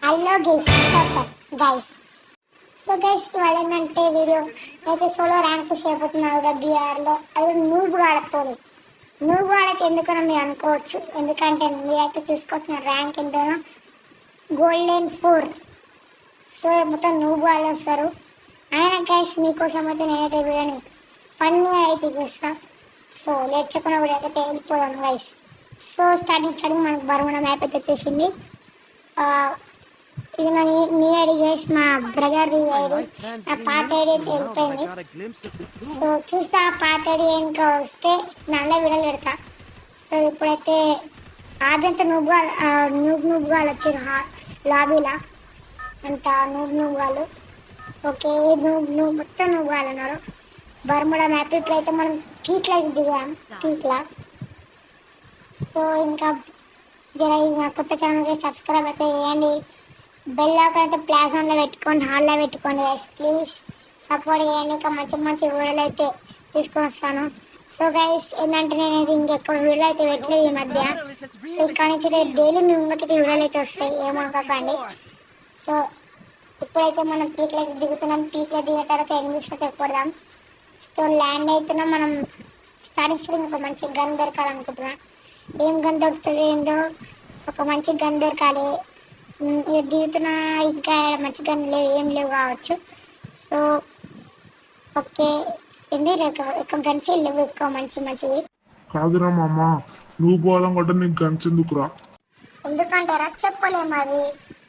Hello guys, sir guys. So guys, ఇవాళ ఏంటంటే video అయితే సోలో ర్యాంక్ పుష్ అయిపోతున్నాను కదా బీఆర్లో. అది నూబు ఆడతాను. నూబు ఆడకి ఎందుకనో మీరు అనుకోవచ్చు, ఎందుకంటే మీరైతే చూసుకొచ్చిన ర్యాంక్ ఎంతనో గోల్డెన్ 4. సో మొత్తం నూబు వాళ్ళు వస్తారు. ఆయన గైస్ మీకోసం అయితే నేనైతే వీడియోని ఫన్నీ అయితే చూస్తాను. సో లేట్ చెప్పిన వీడియో అయితే వెళ్ళిపోదాం గైస్. సో స్టార్టింగ్ మనకు బరువున మ్యాప్ అయితే వచ్చేసింది. ఇది నా న్యూ ఐడి గైస్, మా బ్రదర్ ఐడి. నా పాత ఐడి అయితే వెళ్ళిపోయింది. సో చూస్తా పాత ఐడి ఇంకా వస్తే నల్ల వీడియోలు పెడతా. సో ఇప్పుడైతే ఆబ్యంత నూబ్గాలు వచ్చారు లాబీలా అంత నూబ్గాలు. ఓకే మొత్తం నూబ్గాలు ఉన్నారు. బర్ముడా మ్యాప్ ఇప్పుడైతే మనం పీక్లా దిగాం, పీక్లా. సో ఇంకా జర మా కొత్త ఛానల్కి సబ్స్క్రైబ్ అయితే చేయండి. బెల్ ఐకాన్ అయితే ప్లాస్ ఆన్లో పెట్టుకోండి, హాల్లో పెట్టుకోండి గైస్. ప్లీజ్ సపోర్ట్ చేయండి. ఇంకా మంచి వీడియోలు అయితే తీసుకొని వస్తాను. సో గైస్ ఏంటంటే నేను ఇంకెక్కడ వీడియోలు అయితే పెట్టలేదు ఈ మధ్య. సో ఇక్కడ నుంచి డైలీ మీ ముందుకైతే వీడియోలు అయితే వస్తాయి, ఏమనుకోకండి. సో ఇప్పుడైతే మనం పీక్లో దిగుతున్నాం. పీక్లో దిగిన తర్వాత ఎనిమిస్ అయితే కొడదాం. సో ల్యాండ్ అవుతున్నాం. మనం స్టార్టింగ్ ఒక మంచి గన్ దొరకాలనుకుంటున్నాం. ఏం గన్ దొరుకుతుంది ఏందో, ఒక మంచి గన్ దొరకాలి. దిగుతున్న ఇంకా మంచి గన్ లేవు, ఏం లేవు కావచ్చు. సో ఓకే, ఎక్కువ గన్స్ లేవు, ఎక్కువ మంచివి కాదురా మామ, నువ్వు పోవాలం కూడా నీకు గన్స్ ఎందుకురా? ఎందుకంటారా చెప్పలేము. అది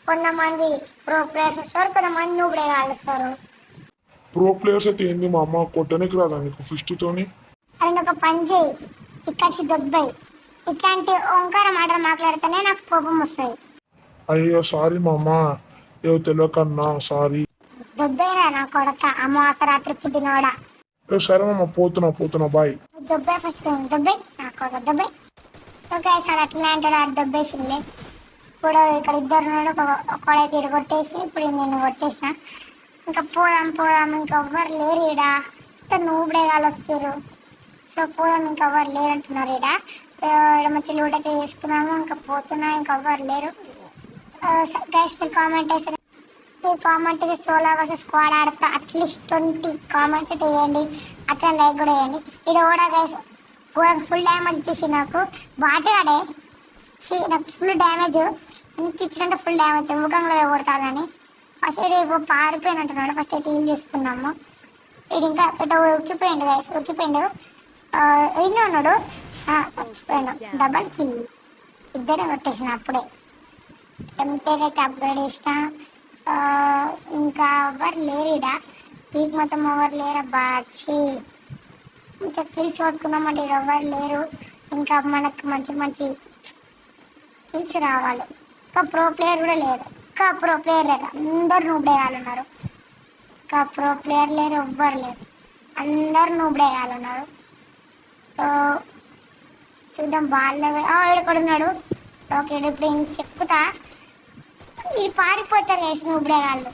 కొంతమంది ప్రో ప్లేయర్స్ వస్తారు, కొంతమంది నువ్వుడే కాలుస్తారు. ప్రో ప్లేయర్స్ అయితే ఏంది మామ, కొట్టడానికి రాదా నీకు ఫిస్ట్తోని? అండ్ ఒక పని చేయి, ఇక్కడి దొబ్బాయి. ఇట్లాంటి ఓంకార మాటలు మాట్లాడితేనే నాకు కోపం వస్తుంది. అయ్యో సారీ మామ, ఏవో తెలియకన్నా సారీ. దొబ్బేరా నా కొడక, అమావాస రాత్రి పుట్టినోడా. సరే మామ, పోతున్నా బాయ్. దొబ్బే ఫస్ట్, దొబ్బే నా కొడక, దొబ్బే. సో గైస్ ఆడు అట్లా అంటాడు, ఆడు దొబ్బేసిండే. ఇప్పుడు ఇక్కడ ఇద్దరు ఒకడైతే ఇటు కొట్టేసి, ఇప్పుడు నేను కొట్టేసిన. ఇంకా పోదాం ఇంకా ఎవ్వరు లేరు ఈడ, నూబుడే వాళ్ళు వచ్చారు. సో పోదాం, ఇంకా ఎవ్వరు లేరు అంటున్నారు ఈడ. మంచి లూట్ అయితే చేసుకున్నాము. ఇంకా పోతున్నా, ఇంకా ఎవ్వరు లేరు. గైస్ మీరు కామెంట్ చేసి సోలో వర్సెస్ స్క్వాడ్ ఆడతా అట్లీస్ట్ 20 కామెంట్స్ అయితే వేయండి. అట్లా లైక్ కూడా వేయండి. ఇది కూడా గైస్ ఫుల్ డ్యామేజ్ ఇచ్చేసి నాకు బాటగాడే నాకు ఫుల్ డ్యామేజ్ ఎంత ఇచ్చినట్టు ఫుల్ డ్యామేజ్ ముఖంలో కొడతానని. ఫస్ట్ ఇది పారిపోయినట్టున్నాడు. ఫస్ట్ అయితే ఏం చేసుకున్నాము. ఇది ఇంకా ఉక్కిపోయిండు గైస్, ఉక్కిపోయిండు. ఎన్నో ఉన్నాడు, చచ్చిపోయాడు. డబల్ కిల్, ఇద్దరే కొట్టేసిన అప్పుడే. ఎంతైతే అప్గ్రేడ్ చేసిన. ఇంకా ఎవరు లేరుడా, పీక్ మొత్తం ఎవరు లేరు. బాచి కొంచెం కిల్స్ కొట్టుకున్నామంటే ఎవరు లేరు. ఇంకా మనకు మంచి కిల్స్ రావాలి. ఇంకా ప్రో ప్లేయర్ కూడా లేరు, అందరు నూబడేయాలు ఉన్నారు. ఇంకా ప్రో ప్లేయర్ లేరు, ఎవ్వరు లేరు, అందరు నూబడేయాలు ఉన్నారు. సో చూద్దాం వాళ్ళ ఇక్కడ ఉన్నాడు. ఓకే ఇప్పుడు ఏం చెప్పుతా, ఇది పారిపోతారు వేసిన ఇప్పుడే వాళ్ళు.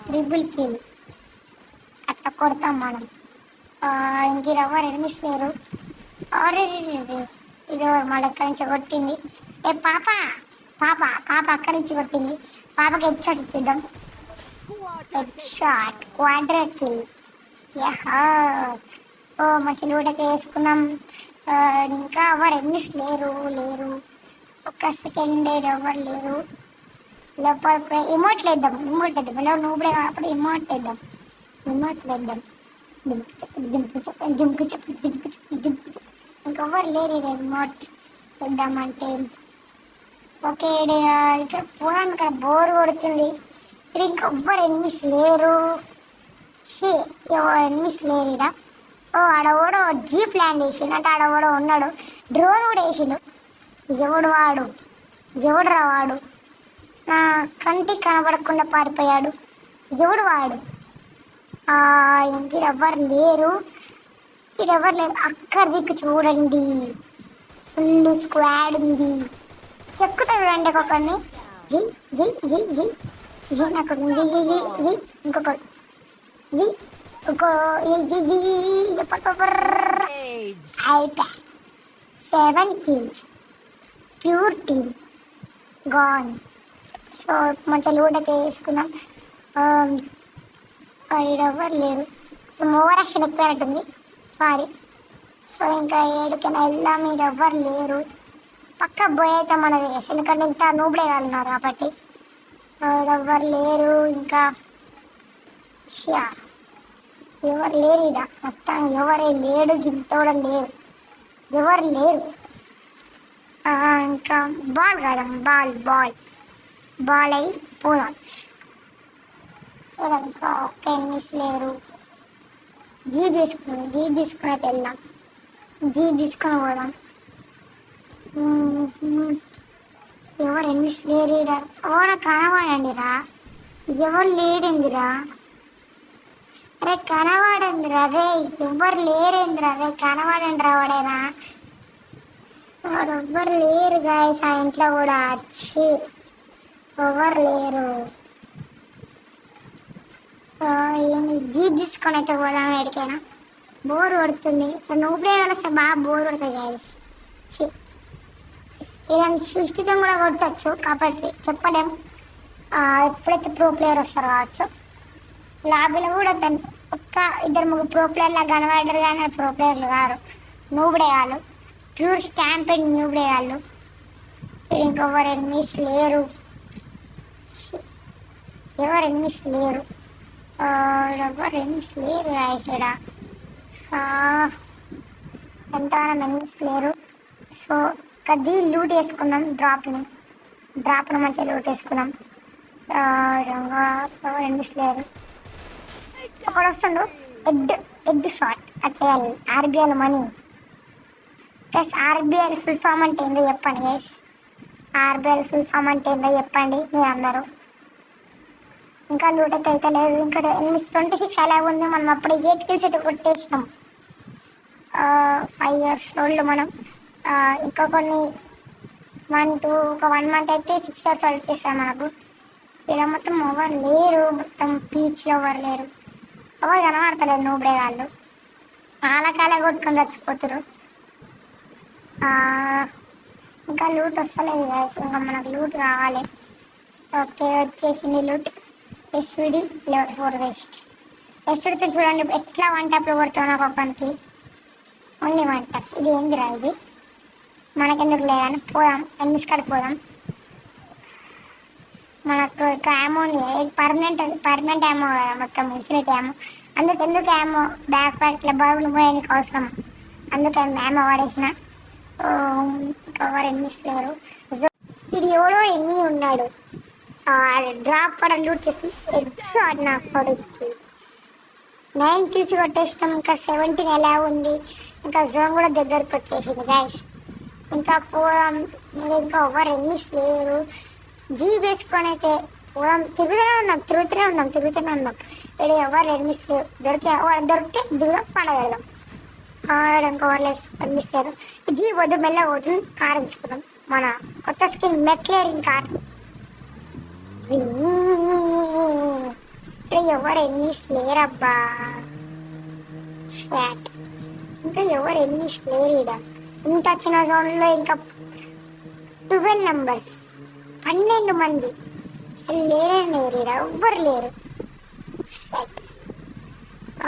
ట్రిపుల్ కిల్ అట్లా కొడతాం మనం. ఇంక ఎవరు ఎనిమిస్ లేరు. ఇది మళ్ళీ ఎక్కడి నుంచి కొట్టింది. ఏ పాప అక్కడి నుంచి కొట్టింది. పాపకి హెడ్ షాట్ ఇచ్చేద్దాం. Head shot, quadra kill. మంచి లూటైతే వేసుకున్నాం. ఇంకా ఎవరు ఎనిమిస్ లేరు. ఒక సెకండ్ ఎవరు లేరు. లోపలికి ఎమోట్ వేద్దాం. ఇలా నూబడే కాబట్టి ఎమోట్ వేద్దాం. జింపు చెప్పు. ఇంకెవ్వరు లేరు. ఇది ఎమోట్ వేద్దామంటే ఓకే. ఇక పోదాం, ఇక్కడ బోర్ కొడుతుంది. ఇక్కడ ఇంకొవ్వరు ఎనిమిస్ లేరు. ఎనిమిస్ లేరు ఇక్కడ. ఆడవాడు జీప్ ల్యాండ్ వేసిండు అంటే ఆడవాడు ఉన్నాడు. డ్రోన్ కూడా వేసిండు. ఎవడురా వాడు, నా కంటికి కనబడకుండా పారిపోయాడు. ఎవడు వాడు? ఇంకెవరు లేరు. అక్కడ దిక్కు చూడండి, ఫుల్ స్క్వాడ్ ఉంది. చెక్కుతా చూడండి ఒక్కొక్కరిని. జీ నాకు ఇంకొకటి అయిపోయా. 7 kills, pure team gone. So మంచిగా లూట్ అయితే వేసుకుందాం. ఇక్కడ ఎవ్వరు లేరు. సో ఓవర్ యాక్షన్ ఎక్కువైనట్టుంది, సారీ. సో ఇంకా ఏడుకైనా వెళ్దాం, మీద ఎవ్వరు లేరు. పక్క బోయ్ అయితే మనది, ఎందుకంటే ఇంత నూబడే వాళ్ళు ఉన్నారు కాబట్టి. ఎవ్వరు లేరు ఇంకా. షా ఎవరు లేరు ఇక, మొత్తం ఎవరే లేడు, గింతోడ లేరు, ఎవరు లేరు. ఇంకా బాల్ కాదాం, బాల్ బాల్ బాల్ అయి పోదాం. ఇంకా ఒక్క ఎనిమిస్ లేరు. జీప్ తీసుకుని అయితే వెళ్దాం, జీప్ తీసుకొని పోదాం. ఎవరు ఎనిమిస్ లేరు ఇడ. ఓడ కనవాడండి రా, ఎవరు లేడిందిరా, అరే కనవాడందిరా రే, ఎవ్వరు లేరేందిరా రే, కనవాడండి రా వాడేనా. వాడు ఎవ్వరు లేరు గాయస్ ఆ ఇంట్లో కూడా, వచ్చి ఎవరు లేరు. ఏంది జీప్ తీసుకొని అయితే పోదాం ఎడికైనా, బోర్ కొడుతుంది. నూపుడే కలిస్తే బాగా బోర్ కొడుతుంది గాయస్. ఇలాంటి సృష్టితో కూడా కొట్టచ్చు, కాకపోతే చెప్పలేం ఎప్పుడైతే ప్రో ప్లేయర్ వస్తారో కావచ్చు. లాబీలో కూడా ఒక్క ఇద్దరు ముగ్గురు ప్రో ప్లేయర్లా కనబడ్డారు, కానీ ప్రో ప్లేయర్లు కాదు, నూబడే వాళ్ళు, ప్యూర్ స్టాంపెడ్ నూబడే వాళ్ళు. ఇంకెవరు ఎనిమిస్ లేరు, ఎవరు ఎనిమిస్ లేరు, ఎవరు ఎనిమిస్ లేరు రాయసడా, ఎంతగానో ఎనిమిస్ లేరు. సో దీ లూట్ వేసుకుందాం, డ్రాప్ను మంచిగా లూట్ వేసుకుందాం. ఎవరు ఎనిమిస్ లేరు. అక్కడ వస్తుండు హెడ్ షాట్ అట్లా RBL money. Plus RBL full form అంటే ఏందో చెప్పండి గైస్, ఆర్బిఎల్ ఫుల్ ఫామ్ అంటే ఏందో చెప్పండి మీరు అందరూ. ఇంకా లూట్ అయితే లేదు, ఇంకా 26 అలా ఉంది. మనం అప్పుడు 8 kills అయితే కొట్టేసినాం, 5 years ఓల్డ్ మనం. ఇంకా కొన్ని 1 month అయితే 6 years ఓల్డ్ చేస్తాం మనకు. ఇక్కడ మొత్తం ఎవరు లేరు, మొత్తం బీచ్లో ఎవరు లేరు, ఎవరు కనబడతలేరు నూబడే వాళ్ళు, ఆలకాలే కొట్టుకొని చచ్చిపోతారు. ఇంకా లూట్ వస్తలేదు గాయస్, ఇంకా మనకు లూట్ కావాలి. ఓకే వచ్చేసింది లూట్. SVD level 4 vest. ఎస్విడితో చూడండి ఎట్లా 1 tap కొడుతున్నా ఒక్కొక్కరికి, ఓన్లీ 1 taps. ఇది ఏందిరా ఇది, మనకెందుకు లేదని పోదాం, ఎనిమిస్ కాడికి పోదాం. మనకు ఇక యామో ఉంది, పర్మనెంట్ యామో మొత్తం ఇన్ఫినిటీ యామో. ఎందుకు యామో బ్యాక్ ప్యాక్లో బరువులు మోయడానికి అవసరం, అందుకే యామో వాడేసిన. ఎవరు ఎనిమిస్ లేరు. ఇది ఎవడో ఎన్ని ఉన్నాడు, డ్రాప్ కూడా లూట్ చేసి హెడ్ షాట్ నా కొడుక్కి. 9 kills కొట్టేస్తాం, ఇంకా 17 ఎలా ఉంది. ఇంకా జోన్ కూడా దగ్గరకు వచ్చేసింది గైస్. ఇంకా పోదాం, ఇంకా ఎవరు ఎనిమిస్ లేరు. జీప్ వేసుకొని అయితే పోదాం, తిరుగుతూనే ఉందాం. ఇక్కడ ఎవరు ఎనిమిస్ లేరు, దొరికితే దిగుదాం, పండగెడదాం. ఇంకా ఎవరు ఎనిమిస్ లేరు. జీప్ వద్దు, మెల్లగా పోతుంది, కార్ తీసుకున్నాం. మన కొత్త స్కిన్ మెక్లేరింగ్ కార్. ఇక్కడ ఎవరు ఎనిమిస్ లేరబ్బా, ఇంకా ఎవరు ఎనిమిస్ లేరు ఈడ. ఇంత చిన్న జోన్లో ఇంకా 12 numbers, 12 మంది అసలు లేరు ఈడ, ఎవ్వరు లేరు.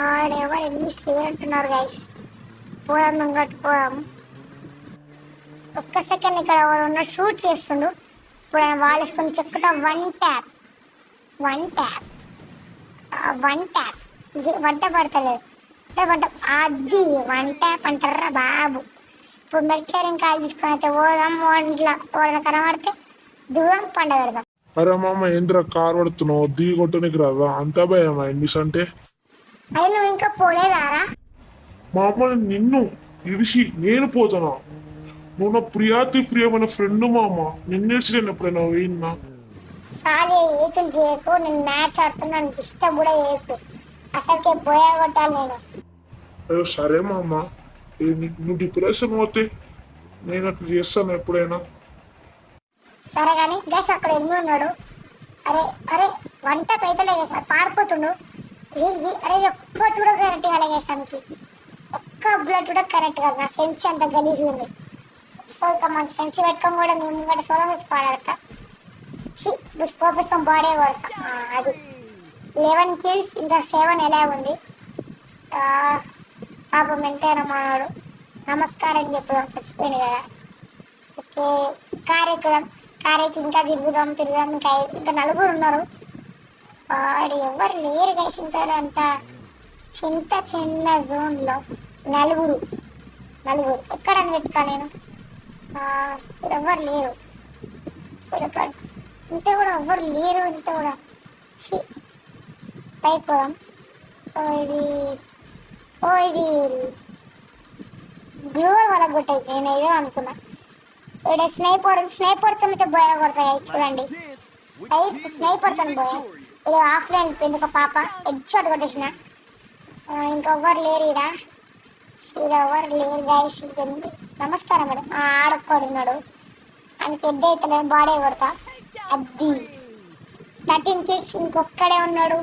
ఆడెవరు ఎనిమిస్ లేరు అంటున్నారు గైస్. పోదాం, ఇంకోటి పోదాం. ఒక్క సెకండ్, ఇక్కడ ఎవరు ఉన్న షూట్ చేస్తుండు. ఇప్పుడు ఆయన వాళ్ళేసుకొని చెక్కుతా. 1 tap వంట పడతలేదు, అది 1 tap అంటారా బాబు. ఇప్పుడు మెక్లేరింగ్ కాల్ తీసుకొని అయితే పోదాం, వాళ్ళని కనబడితే దిగుదాం, పండగ పెడదాం. అరే మామ ఏంద్రా కార్ పడుతున్నావు, దిగి కొట్టడానికి రాదా, అంతా భయమా ఎన్నిస్ అంటే. అరే నువ్వు ఇంకా పోలేదారా? మా అమ్మ నిన్ను ఇడిసి నేను పోతానా, నువ్వు నా ప్రియమైన ఫ్రెండ్ మామ, నిన్నేసిలేను ఎప్పుడైనా పోయినా. సాలే ఏతులు చేయకు, నేను మ్యాచ్ ఆడుతున్నాను, డిస్టర్బ్ కూడా చేయకు, అసలుకే పోయా కొట్టాలి నేను. అయ్యో సరే మామ, నువ్వు డిప్రెషన్ పోతే నేను అట్లా చేస్తాను ఎప్పుడైనా. సరే కానీ గైస్ అక్కడ ఎన్ని ఉన్నాడు. అరే 1 tap అయితే లేదు సార్, పారిపోతుండు. అరే ఒక్క కూడా కరెక్ట్ కాలే గైసానికి, ఒక్క బ్లడ్ కూడా కరెక్ట్ కాదు. నా సెన్స్ అంత గలీజ్ ఉంది. సో ఇక మన సెన్స్ పెట్టుకొని కూడా మేము కూడా సోలో స్క్వాడ్ ఆడతా. స్కోపించుకొని బాడీ కొడతా అది 11 kills ఇంకా 7 ఎలా ఉంది. పాపం ఎంతైనా మానాడు నమస్కారం చెప్పుదాం, చచ్చిపోయింది కదా. ఓకే కార్ ఎక్కుదాం, కార్ ఎక్కి ఇంకా తిరుగుదాం ఇంకా నలుగురు ఉన్నారు. ఎవరు లేరు గైస్ అంత చిన్న జోన్లో నలుగురు ఎక్కడని వెతకాలి నేను. ఇక్కడ ఎవ్వరు లేరు, ఇంత కూడా ఎవ్వరు లేరు, ఇంత కూడా పైకి పోదాం. ఇది గ్లూవర్ వాళ్ళకి కొట్టాయి, నేను ఏదో అనుకున్నా. ఇక్కడ స్నైపర్తో అయితే బోయ కొడతాయి చూడండి. స్నైపర్తో పోయా. ఇది ఆఫ్లైన్ వెళ్ళిపోయింది ఒక పాప, హెడ్ షాట్ కొట్టేసిన. ఇంకెవ్వరు లేరు ఎవరు లేరు గైస్. ఇంకెందుకు నమస్కారం మేడం. ఆడకొడినాడు ఆయనకి హెడ్ అవుతలేదు, బాడీ కొడతా. అది 13 kills, ఇంకొక్కడే ఉన్నాడు.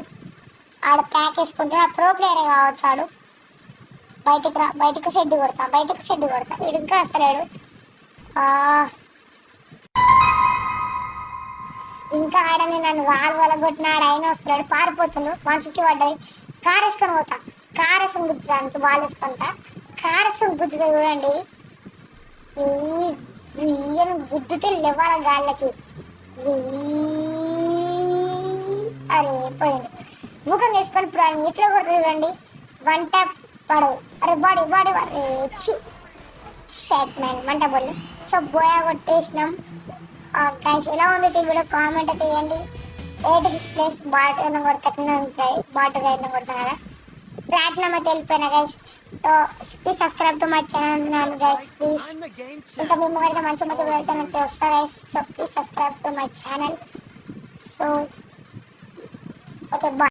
ఆడ ప్యాక్ వేసుకుంటున్నా, ప్రో ప్లేయరే కావచ్చు ఆడు. బయటకు షెడ్ కొడతా. వీడు ఇంకా వస్తలేడు. ఇంకా ఆడని నన్ను వాళ్ళ కొట్టినాడు, ఆయన వస్తున్నాడు. పారిపోతున్నాడు. 150 పడ్డాయి. కార్ వేసుకొని పోతా, కార్ వేసుకొని గుద్దుతానికి వాళ్ళు వేసుకుంటా. కార్ వేసుకొని గుద్దుతా చూడండి. గుద్దుతే లేవాల గాళ్ళకి. అరే పోయింది. ముఖం వేసుకొని ఇప్పుడు ఇట్లా కొడుతుంది చూడండి. 1 tap పడవు. అరే బాడీ షాట్ మ్యాన్ మంట బోల్. సో బోయా కొట్టేసినాం గైస్. ఎలా ఉంది వీడియో కామెంట్ అయితే చేయండి. 86 ప్లేస్ బాటిల్ కొడుతున్నాయి, బాటిల్ రైల్లో కొడుతున్నా కదా. ప్లాటినం అయితే వెళ్ళిపోయినా guys. So please subscribe to my channel guys please. ఇంకా మేము కనుక మంచి వెళ్తానంటే వస్తా guys. So please subscribe to my channel. So okay bye.